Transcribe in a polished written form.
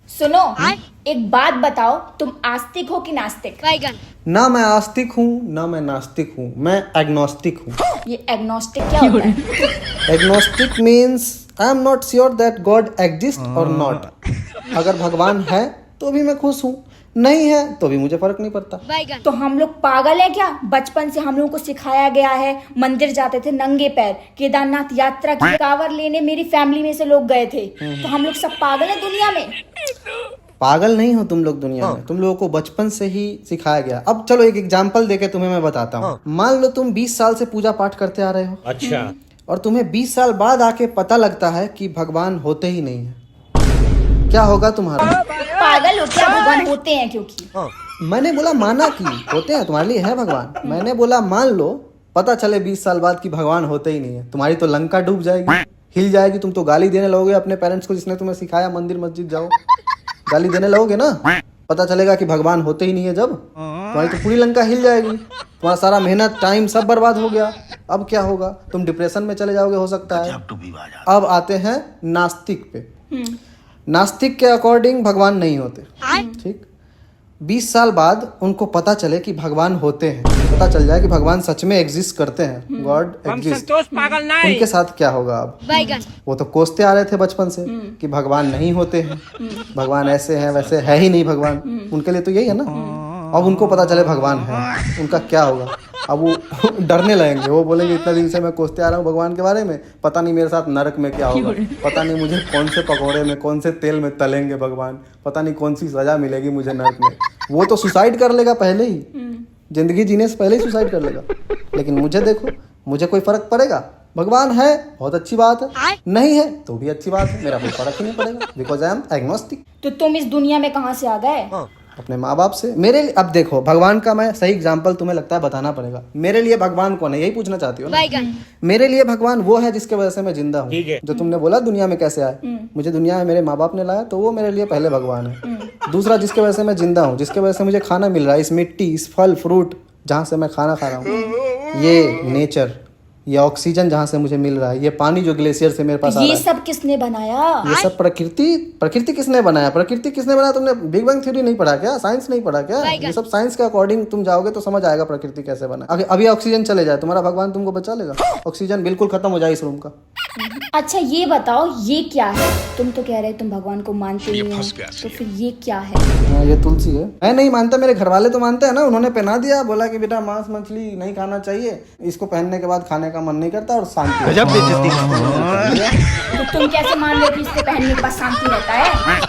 सुनो, एक बात बताओ, तुम आस्तिक हो कि नास्तिक? ना मैं आस्तिक हूँ ना मैं नास्तिक हूँ, मैं एग्नोस्टिक हूँ। ये एग्नोस्टिक क्या होता है? Agnostic means I am not sure that God exist और नॉट। अगर भगवान है तो भी मैं खुश हूँ, नहीं है तो भी मुझे फर्क नहीं पड़ता। तो हम लोग पागल हैं क्या? बचपन से हम लोगों को सिखाया गया है, मंदिर जाते थे नंगे पैर, केदारनाथ यात्रा की, कांवड़ लेने मेरी फैमिली में से लोग गए थे। तो हम लोग सब पागल हैं दुनिया में? पागल नहीं हो तुम लोग दुनिया में, तुम लोगों को बचपन से ही सिखाया गया। अब चलो एक एग्जाम्पल देके तुम्हें मैं बताता हूँ। मान लो तुम 20 साल से पूजा पाठ करते आ रहे हो, अच्छा, और तुम्हें 20 साल बाद आके पता लगता है कि भगवान होते ही नहीं है, क्या होगा तुम्हारा? पागल हो क्या? भगवान होते हैं क्योंकि मैंने बोला माना कि होते हैं, तुम्हारे लिए है भगवान। मैंने बोला मान लो पता चले 20 साल बाद कि भगवान होते ही नहीं है, तुम्हारी तो लंका डूब जाएगी, हिल जाएगी। तुम तो गाली देने लगोगे अपने पेरेंट्स को, जिसने तुम्हें सिखाया मंदिर मस्जिद जाओ, गाली देने लगोगे ना। पता चलेगा कि भगवान होते ही नहीं है जब, तुम्हारी तो पूरी लंका हिल जाएगी, तुम्हारा सारा मेहनत टाइम सब बर्बाद हो गया। अब क्या होगा? तुम डिप्रेशन में चले जाओगे, हो सकता है। अब आते हैं नास्तिक पे। नास्तिक के अकॉर्डिंग भगवान नहीं होते, ठीक। 20 साल बाद उनको पता चले कि भगवान होते हैं, पता चल जाए कि भगवान सच में एग्जिस्ट करते हैं, गॉड एग्जिस्ट, उनके साथ क्या होगा? अब वो तो कोसते आ रहे थे बचपन से कि भगवान नहीं होते हैं, भगवान ऐसे हैं वैसे है ही नहीं भगवान, उनके लिए तो यही है ना। अब उनको पता चले भगवान है, उनका क्या होगा? अब वो डरने लगेंगे, वो बोलेंगे इतना दिन से मैं कोसते आ रहा हूँ भगवान के बारे में, पता नहीं मेरे साथ नरक में क्या होगा, पता नहीं मुझे कौन से पकौड़े में कौन से तेल में तलेंगे भगवान, पता नहीं कौन सी सजा मिलेगी मुझे नरक में। वो तो सुसाइड कर लेगा पहले ही, जिंदगी जीने से पहले ही सुसाइड कर लेगा। लेकिन मुझे देखो, मुझे कोई फर्क पड़ेगा? भगवान है बहुत अच्छी बात है, नहीं है तो भी अच्छी बात है, मेरा कोई फर्क ही नहीं पड़ेगा, बिकॉज आई एम एग्नोस्टिक। तो तुम इस दुनिया में कहाँ से आ गए? अपने माँ बाप से। मेरे लिए अब देखो, भगवान का मैं सही एग्जांपल तुम्हें लगता है बताना पड़ेगा। मेरे लिए भगवान कौन है, यही पूछना चाहती हो ना? मेरे लिए भगवान वो है जिसके वजह से मैं जिंदा हूँ। जो तुमने बोला दुनिया में कैसे आए, मुझे दुनिया में मेरे माँ बाप ने लाया, तो वो मेरे लिए पहले भगवान है। दूसरा, जिसके वजह से मैं जिंदा हूँ, जिसके वजह से मुझे खाना मिल रहा है, इस मिट्टी, इस फल फ्रूट जहाँ से मैं खाना खा रहा हूँ, ये नेचर, ये ऑक्सीजन जहाँ से मुझे मिल रहा है, ये पानी जो ग्लेशियर से मेरे पास आ रहा ये है, सब किसने बनाया? ये सब प्रकृति किसने बनाया? प्रकृति किसने बनाया? तुमने बिग बैंग थ्योरी नहीं पढ़ा क्या? साइंस नहीं पढ़ा क्या? ये सब साइंस के अकॉर्डिंग तुम जाओगे तो समझ आएगा प्रकृति कैसे बना। अभी ऑक्सीजन चले जाए, तुम्हारा भगवान तुमको बचा लेगा? ऑक्सीजन बिल्कुल खत्म हो जाए इस रूम का। अच्छा ये बताओ, ये क्या है? तुम तो कह रहे तुम भगवान को मानते नहीं हो, तो फिर ये क्या है? ये तुलसी है। मैं नहीं मानता, मेरे घर वाले तो मानते हैं ना, उन्होंने पहना दिया, बोला कि बेटा मांस मछली नहीं खाना चाहिए, इसको पहनने के बाद खाने का मन नहीं करता और शांति। गजब बेइज्जती। तो तुम कैसे मान रहे हो कि इससे पहनने के बाद शांति रहता है?